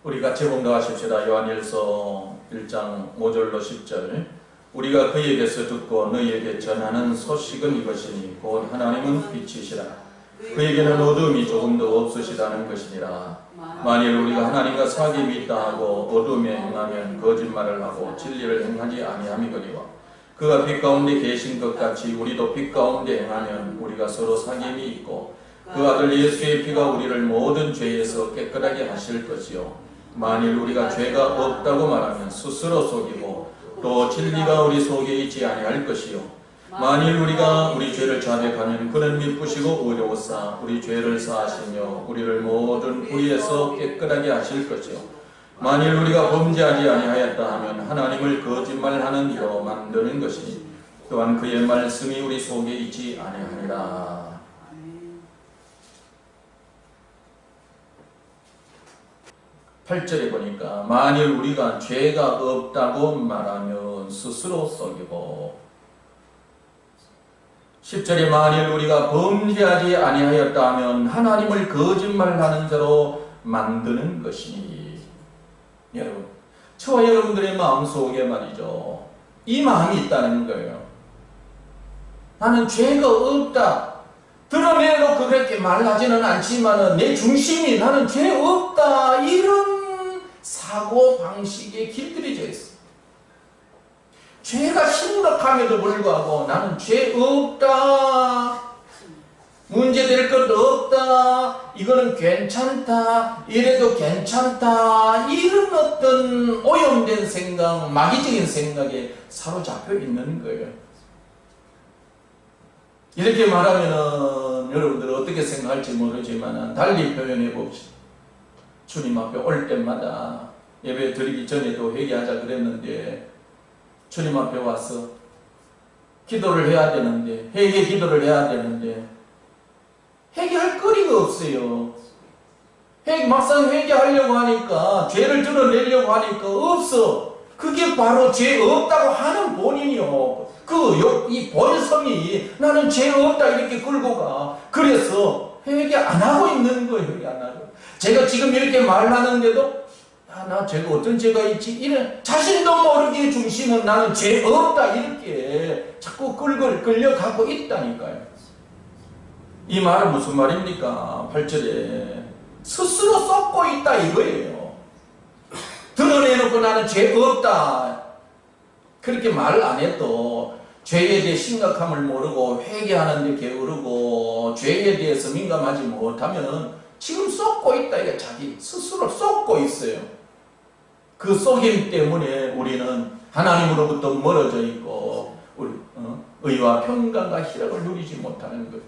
우리 같이 봉독하십시다. 요한일서 1장 5절로 10절. 우리가 그에게서 듣고 너희에게 전하는 소식은 이것이니 곧 하나님은 빛이시라. 그에게는 어둠이 조금도 없으시다는 것이니라. 만일 우리가 하나님과 사귐이 있다 하고 어둠에 행하면 거짓말을 하고 진리를 행하지 아니함이거니와 그가 빛 가운데 계신 것 같이 우리도 빛 가운데 행하면 우리가 서로 사귐이 있고 그 아들 예수의 피가 우리를 모든 죄에서 깨끗하게 하실 것이요 만일 우리가 죄가 없다고 말하면 스스로 속이고 또 진리가 우리 속에 있지 아니할 것이요 만일 우리가 우리 죄를 자백하면 그는 미쁘시고 의로우사 우리 죄를 사하시며 우리를 모든 불의에서 깨끗하게 하실 것이요 만일 우리가 범죄하지 아니하였다 하면 하나님을 거짓말하는 이로 만드는 것이니 또한 그의 말씀이 우리 속에 있지 아니하니라. 8절에 보니까 만일 우리가 죄가 없다고 말하면 스스로 속이고 10절에 만일 우리가 범죄하지 아니하였다 하면 하나님을 거짓말하는 자로 만드는 것이니 여러분 저와 여러분들의 마음속에 말이죠 이 마음이 있다는 거예요. 나는 죄가 없다 드러내놓고 그렇게 말하지는 않지만 내 중심이 나는 죄 없다 이런 사고방식에 길들여져 있어. 죄가 심각함에도 불구하고 나는 죄 없다 문제될 것 없다 이거는 괜찮다 이래도 괜찮다 이런 어떤 오염된 생각 마귀적인 생각에 사로잡혀 있는 거예요. 이렇게 말하면은 여러분들 어떻게 생각할지 모르지만 달리 표현해 봅시다. 주님 앞에 올 때마다 예배 드리기 전에도 회개하자 그랬는데 주님 앞에 와서 기도를 해야 되는데 회개 기도를 해야 되는데 회개할 거리가 없어요. 막상 회개하려고 하니까 죄를 드러내려고 하니까 없어. 그게 바로 죄 없다고 하는 본인이요. 이 본성이 나는 죄 없다 이렇게 끌고 가. 그래서 회개 안 하고 있는 거예요. 회개 안 하고. 제가 지금 이렇게 말하는데도 나 죄가 어떤 죄가 있지? 이런 자신도 모르게 중심은 나는 죄 없다 이렇게 자꾸 끌려가고 있다니까요. 이 말은 무슨 말입니까? 8절에 스스로 썩고 있다 이거예요. 드러내놓고 나는 죄 없다 그렇게 말 안 해도 죄에 대해 심각함을 모르고 회개하는 데 게으르고 죄에 대해서 민감하지 못하면 지금 썩고 있다 이게 자기 스스로 썩고 있어요. 그 속임 때문에 우리는 하나님으로부터 멀어져 있고 의와 평강과 희락을 누리지 못하는 거예요.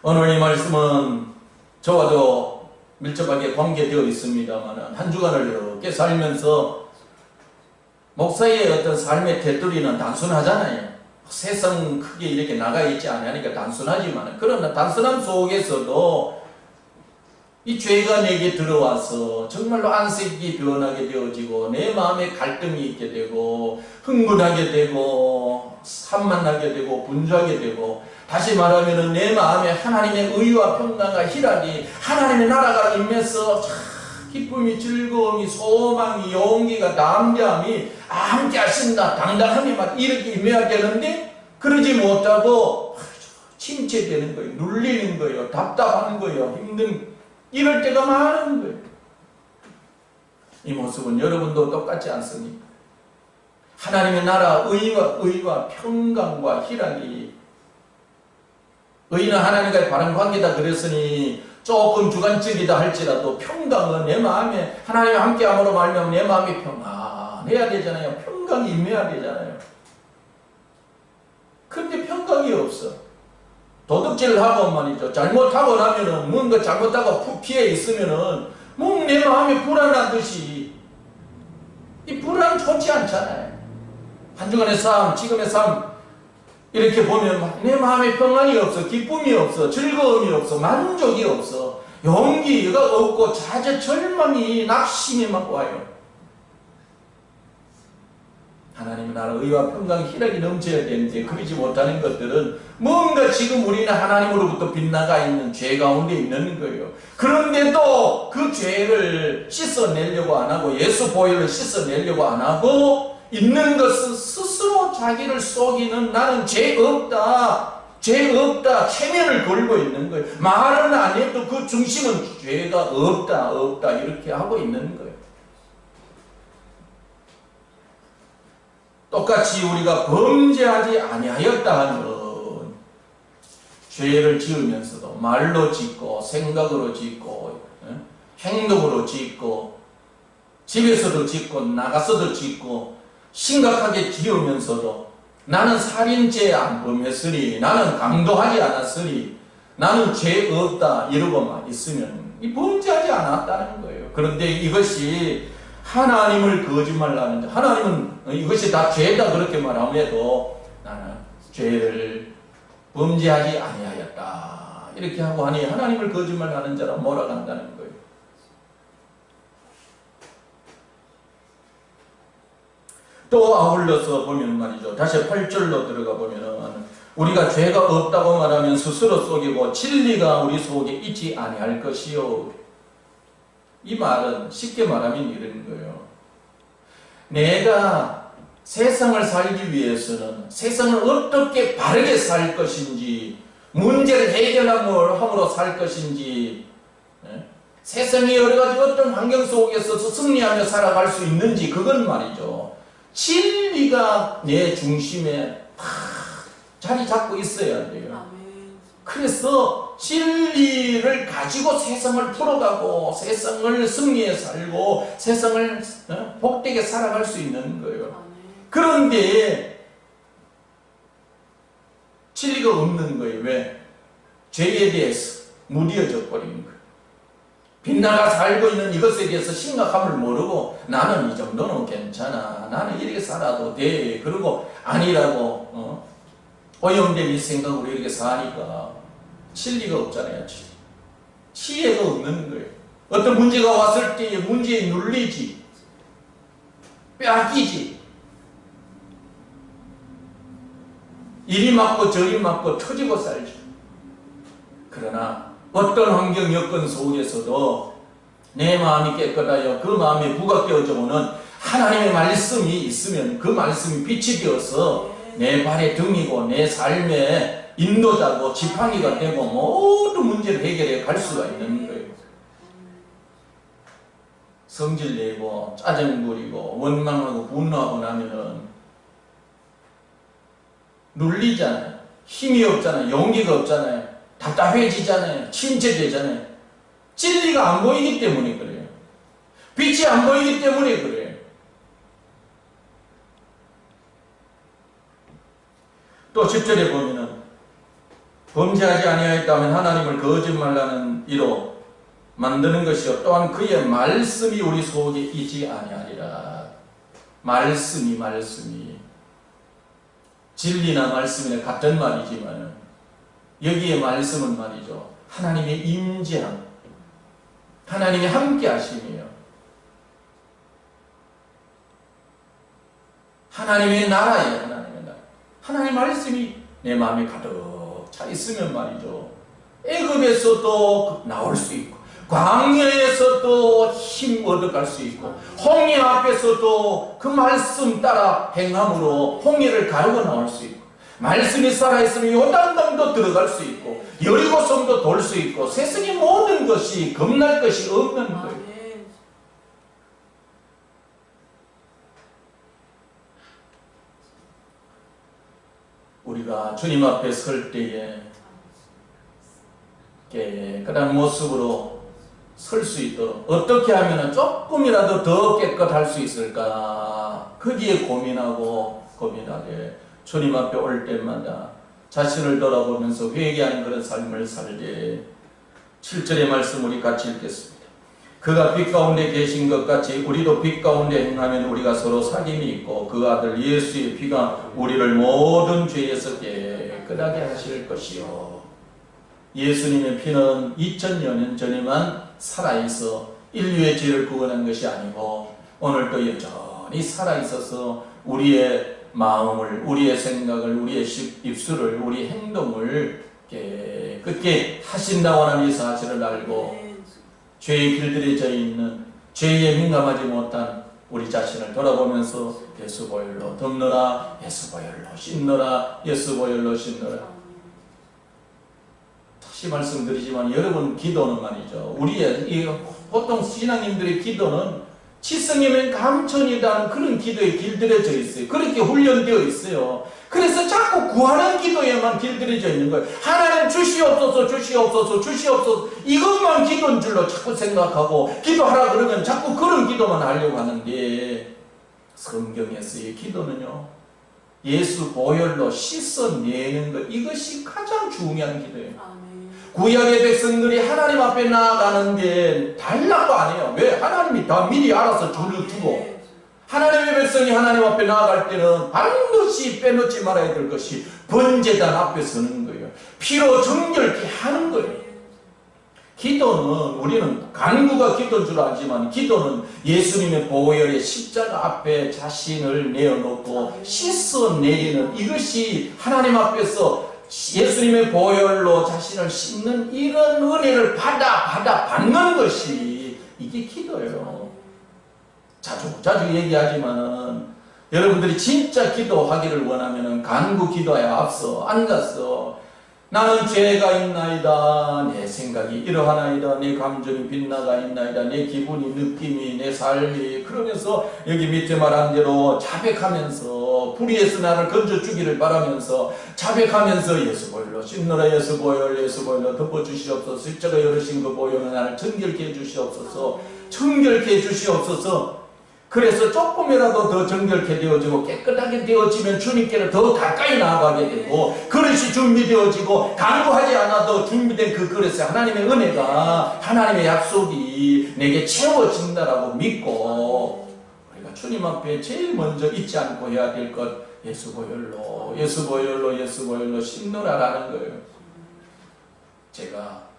오늘 이 말씀은 저와도 밀접하게 관계되어 있습니다만 한 주간을 이렇게 살면서 목사의 어떤 삶의 테두리는 단순하잖아요. 세상 크게 이렇게 나가 있지 않으니까 단순하지만 그러나 단순함 속에서도 이 죄가 내게 들어와서 정말로 안색이 변하게 되어지고 내 마음에 갈등이 있게 되고 흥분하게 되고 산만하게 되고 분주하게 되고 다시 말하면 내 마음에 하나님의 의와 평강과 희락이 하나님의 나라가 임해서 기쁨이 즐거움이 소망이 용기가 담대함이 함께 하신다 당당함이 막 이렇게 임해야 되는데 그러지 못하고 침체되는 거예요. 눌리는 거예요. 답답한 거예요. 힘든 이럴 때가 많은 거예요. 이 모습은 여러분도 똑같지 않습니까? 하나님의 나라 의와 평강과 희락이 의는 하나님과의 바른 관계다 그랬으니 조금 주관적이다 할지라도 평강은 내 마음에 하나님과 함께함으로 말미암아 내 마음이 평안해야 되잖아요. 평강이 임해야 되잖아요. 그런데 평강이 없어. 도둑질을 하고 말이죠. 잘못하고 나면은 뭔가 잘못하고 피해 있으면은 뭐 내 마음이 불안하듯이 이 불안 좋지 않잖아요. 한 주간의 삶, 지금의 삶 이렇게 보면 내 마음에 평안이 없어, 기쁨이 없어, 즐거움이 없어, 만족이 없어, 용기가 없고 자제, 절망이, 낙심이 막 와요. 하나님은 나를 의와 평강 희락이 넘쳐야 되는데 그러지 못하는 것들은 뭔가 지금 우리는 하나님으로부터 빗나가 있는 죄 가운데 있는 거예요. 그런데도 그 죄를 씻어내려고 안 하고 예수 보혈을 씻어내려고 안 하고 있는 것은 스스로 자기를 속이는 나는 죄 없다, 죄 없다 체면을 걸고 있는 거예요. 말은 안 해도 그 중심은 죄가 없다 이렇게 하고 있는 거예요. 똑같이 우리가 범죄하지 아니하였다 하는 죄를 지으면서도 말로 짓고 생각으로 짓고 행동으로 짓고 집에서도 짓고 나가서도 짓고 심각하게 지으면서도 나는 살인죄 안 범했으니 나는 강도하지 않았으니 나는 죄 없다 이러고만 있으면 이 범죄하지 않았다는 거예요. 그런데 이것이 하나님을 거짓말하는 자, 하나님은 이것이 다 죄다 그렇게 말함에도 나는 죄를 범죄하지 아니하였다 이렇게 하고 하니 하나님을 거짓말하는 자라 몰아간다는 거예요. 또 아울러서 보면 말이죠. 다시 8절로 들어가 보면은 우리가 죄가 없다고 말하면 스스로 속이고 진리가 우리 속에 있지 아니할 것이요. 이 말은 쉽게 말하면 이런 거예요. 내가 세상을 살기 위해서는 세상을 어떻게 바르게 살 것인지, 문제를 해결함으로 살 것인지, 세상의 여러 가지 어떤 환경 속에서 승리하며 살아갈 수 있는지, 그건 말이죠. 진리가 내 중심에 자리 잡고 있어야 돼요. 그래서 진리를 가지고 세상을 풀어가고 세상을 승리해 살고 세상을 복되게 살아갈 수 있는 거예요. 그런데 진리가 없는 거예요. 왜? 죄에 대해서 무뎌져 버린 거예요. 빗나가 살고 있는 이것에 대해서 심각함을 모르고 나는 이 정도는 괜찮아, 나는 이렇게 살아도 돼, 그리고 아니라고 오염된 이 생각으로 이렇게 사니까 진리가 없잖아요. 지혜가 없는 거예요. 어떤 문제가 왔을 때 문제에 눌리지, 빼앗기지, 이리 맞고 저리 맞고 터지고 살지. 그러나 어떤 환경 여건 속에서도 내 마음이 깨끗하여 그 마음에 부각되어져 오는 하나님의 말씀이 있으면 그 말씀이 빛이 되어서 내 발의 등이고 내 삶의 인도자고 지팡이가 되고 모든 문제를 해결해 갈 수가 있는 거예요. 성질 내고 짜증 부리고 원망하고 분노하고 나면은 눌리잖아요. 힘이 없잖아요. 용기가 없잖아요. 답답해지잖아요. 침체되잖아요. 진리가 안 보이기 때문에 그래요. 빛이 안 보이기 때문에 그래요. 또 10절에 보면은 범죄하지 아니하였다면 하나님을 거짓말하는 이로 만드는 것이요 또한 그의 말씀이 우리 속에 있지 아니하리라. 말씀이 진리나 말씀이나 같은 말이지만 여기에 말씀은 말이죠. 하나님의 임재함, 하나님의 함께 하심이에요. 하나님의 나라예요. 하나님의 나라. 하나님의 말씀이 내 마음에 가득 차 있으면 말이죠. 애굽에서도 나올 수 있고 광야에서도 힘 얻어갈 수 있고 홍해 앞에서도 그 말씀 따라 행함으로 홍해를 가르고 나올 수 있고 말씀이 살아있으면 요단강도 들어갈 수 있고 여리고성도 돌 수 있고 세상의 모든 것이 겁날 것이 없는 거예요. 우리가 주님 앞에 설 때에 깨끗한 모습으로 설 수 있도록 어떻게 하면 조금이라도 더 깨끗할 수 있을까 거기에 고민하게 주님 앞에 올 때마다 자신을 돌아보면서 회개하는 그런 삶을 살되 7절의 말씀 우리 같이 읽겠습니다. 그가 빛 가운데 계신 것 같이 우리도 빛 가운데 행하면 우리가 서로 사귐이 있고 그 아들 예수의 피가 우리를 모든 죄에서 깨끗하게 하실 것이요. 예수님의 피는 2000년 전에만 살아있어 인류의 죄를 구원한 것이 아니고 오늘도 여전히 살아있어서 우리의 마음을, 우리의 생각을, 우리의 입술을, 우리 행동을 깨끗게 하신다고 하는 이 사실을 알고 죄에 길들여져 있는, 죄에 민감하지 못한 우리 자신을 돌아보면서 예수 보혈로 덮느라, 예수 보혈로 씻느라, 예수 보혈로 씻느라. 다시 말씀드리지만 여러분 기도는 말이죠. 보통 신앙인들의 기도는 치성이면 감천이라는 그런 기도에 길들여져 있어요. 그렇게 훈련되어 있어요. 그래서 자꾸 구하는 기도에만 길들여져 있는 거예요. 하나님 주시옵소서, 주시옵소서, 주시옵소서. 이것만 기도인 줄로 자꾸 생각하고 기도하라 그러면 자꾸 그런 기도만 하려고 하는데, 성경에서의 기도는요, 예수 보혈로 씻어내는 것, 이것이 가장 중요한 기도예요. 구약의 백성들이 하나님 앞에 나아가는데 달라고 안 해요. 왜? 하나님이 다 미리 알아서 줄을 두고, 하나님의 백성이 하나님 앞에 나아갈 때는 반드시 빼놓지 말아야 될 것이 번제단 앞에 서는 거예요. 피로 정결케 하는 거예요. 기도는, 우리는 간구가 기도인 줄 알지만 기도는 예수님의 보혈의 십자가 앞에 자신을 내어놓고 씻어내리는, 이것이 하나님 앞에서 예수님의 보혈로 자신을 씻는 이런 은혜를 받는 것이, 이게 기도예요. 자주 얘기하지만은, 여러분들이 진짜 기도하기를 원하면은 간구 기도에 앞서 앉아서 나는 죄가 있나이다, 내 생각이 이러하나이다, 내 감정이 빗나가 있나이다, 내 기분이, 느낌이, 내 삶이, 그러면서 여기 밑에 말한 대로 자백하면서, 불의에서 나를 건져주기를 바라면서 자백하면서 예수 보혈로 씻노라, 예수 보혈, 예수 보혈로 덮어주시옵소서, 십자가 열으신 그 보혈로 나를 정결케 해주시옵소서, 정결케 해주시옵소서. 그래서 조금이라도 더 정결케 되어지고 깨끗하게 되어지면 주님께로 더 가까이 나아가게 되고, 그릇이 준비되어지고 간구하지 않아도 준비된 그 그릇에 하나님의 은혜가, 하나님의 약속이 내게 채워진다라고 믿고, 우리가 주님 앞에 제일 먼저 잊지 않고 해야 될 것, 예수 보혈로, 예수 보혈로, 예수 보혈로 씻노라라는 거예요. 제가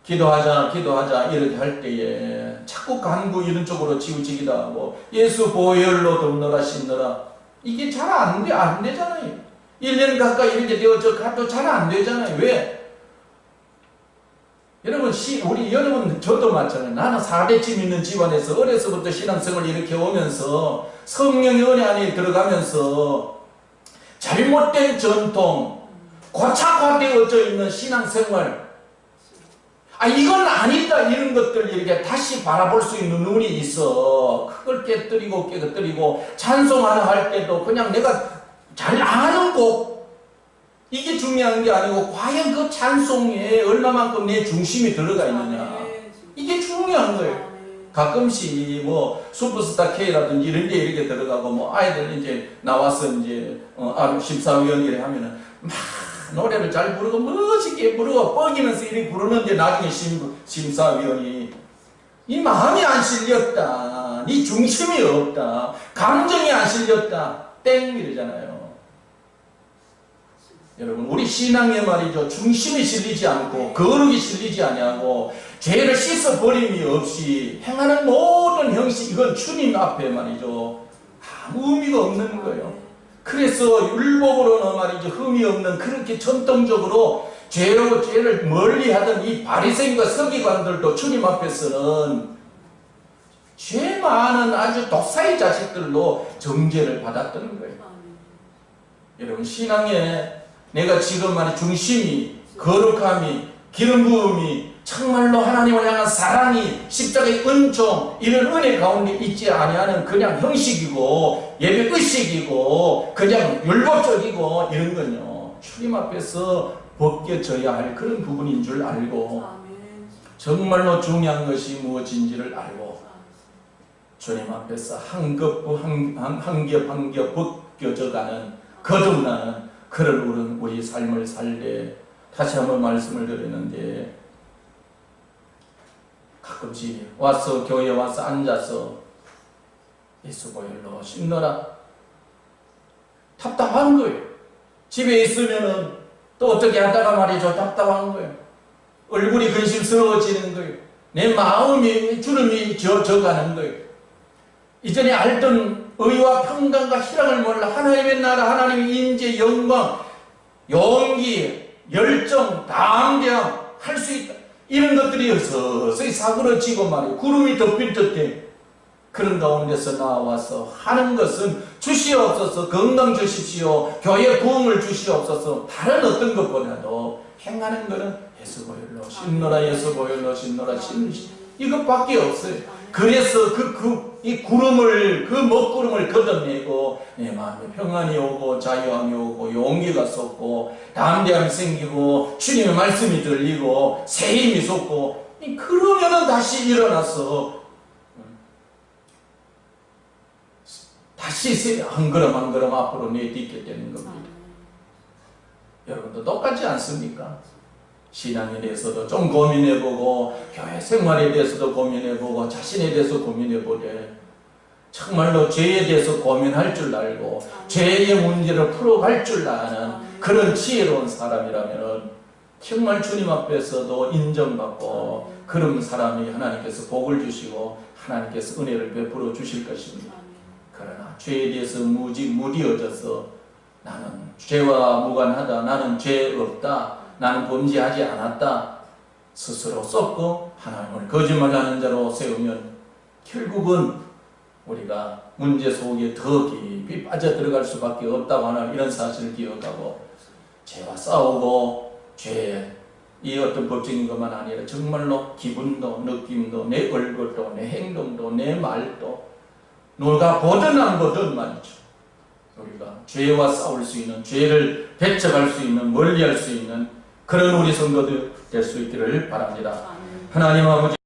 기도하자 이렇게 할 때에 자꾸 간구 이런 쪽으로 치우치기도 하고, 예수 보혈로 덮노라, 씻노라, 이게 잘 안 되잖아요. 1년 가까이 이렇게 되어져 가도 잘 안 되잖아요. 왜? 여러분, 여러분, 저도 마찬가지예요. 나는 4대쯤 있는 집안에서 어려서부터 신앙생활을 이렇게 오면서 성령의 은혜 안에 들어가면서 잘못된 전통, 고착화되어져 있는 신앙생활, 이건 아니다, 이런 것들 이렇게 다시 바라볼 수 있는 눈이 있어. 그걸 깨뜨리고 찬송하나 할 때도 그냥 내가 잘 아는 곡, 이게 중요한 게 아니고 과연 그 찬송에 얼마만큼 내 중심이 들어가 있느냐, 이게 중요한 거예요. 가끔씩 뭐 슈퍼스타 K라든지 이런 데 이렇게 들어가고, 뭐 아이들 이제 나와서 이제 심사위원회를 하면은 막 노래를 잘 부르고 멋지게 부르고 뻐기면서 이렇게 부르는데, 나중에 심사위원이 이 마음이 안 실렸다, 이 중심이 없다, 감정이 안 실렸다, 땡 이러잖아요. 여러분, 우리 신앙에 말이죠, 중심이 실리지 않고 거룩이 실리지 아니하고 죄를 씻어버림이 없이 행하는 모든 형식, 이건 주님 앞에 말이죠 아무 의미가 없는 거예요. 그래서 율법으로는 말이죠 흠이 없는, 그렇게 전통적으로 죄를 멀리하던 이 바리새인과 서기관들도 주님 앞에서는 죄 많은 아주 독사의 자식들로 정죄를 받았던 거예요. 여러분, 신앙에 내가 지금 중심이, 거룩함이, 기름 부음이 정말로 하나님을 향한 사랑이, 십자가의 은총, 이런 은혜 가운데 있지 아니하는 그냥 형식이고 예배 의식이고 그냥 율법적이고 이런 건요, 주님 앞에서 벗겨져야 할 그런 부분인 줄 알고, 정말로 중요한 것이 무엇인지를 알고 주님 앞에서 한 겹 한 겹 벗겨져가는, 거듭나는 그런 우리 삶을 살 때, 다시 한번 말씀을 드렸는데, 가끔씩 와서 교회에 와서 앉아서 예수 보혈로 씻노라, 답답한 거예요. 집에 있으면은 또 어떻게 하다가 말이죠, 답답한 거예요. 얼굴이 근심스러워지는 거예요. 내 마음이 주름이 져가는 거예요. 이전에 알던 의와 평강과 희락을 몰라 하나님의 나라, 하나님의 인재, 영광, 용기, 열정, 담대함 할 수 있다. 이런 것들이 서서히 사그러지고 말이에요. 구름이 덮일 듯해. 그런 가운데서 나와서 하는 것은 주시옵소서, 건강 주십시오, 교회 부흥을 주시옵소서, 다른 어떤 것보다도 행하는 것은 예수보혈로 신노라, 예수보혈로 신노라, 이것밖에 없어요. 그래서 이 구름을, 그 먹구름을 걷어내고 내 마음에 평안이 오고 자유함이 오고 용기가 솟고 담대함이 생기고 주님의 말씀이 들리고 새 힘이 솟고, 그러면은 다시 일어나서 다시 한 걸음 한 걸음 앞으로 내딛게 되는 겁니다. 여러분도 똑같지 않습니까? 신앙에 대해서도 좀 고민해보고 교회 생활에 대해서도 고민해보고 자신에 대해서 고민해보되 정말로 죄에 대해서 고민할 줄 알고 죄의 문제를 풀어갈 줄 아는 그런 지혜로운 사람이라면 정말 주님 앞에서도 인정받고 그런 사람이 하나님께서 복을 주시고 하나님께서 은혜를 베풀어 주실 것입니다. 그러나 죄에 대해서 무디어져서 나는 죄와 무관하다, 나는 죄 없다, 나는 범죄하지 않았다 스스로 썩고 하나님을 거짓말하는 자로 세우면 결국은 우리가 문제 속에 더 깊이 빠져들어갈 수밖에 없다고 하는 이런 사실을 기억하고 죄와 싸우고 죄이 어떤 법적인 것만 아니라 정말로 기분도 느낌도 내 얼굴도 내 행동도 내 말도 누가 보든 안 보든 말이죠. 우리가 죄와 싸울 수 있는, 죄를 배척할 수 있는, 멀리할 수 있는 그런 우리 성도들 될 수 있기를 바랍니다. 하나님 아버지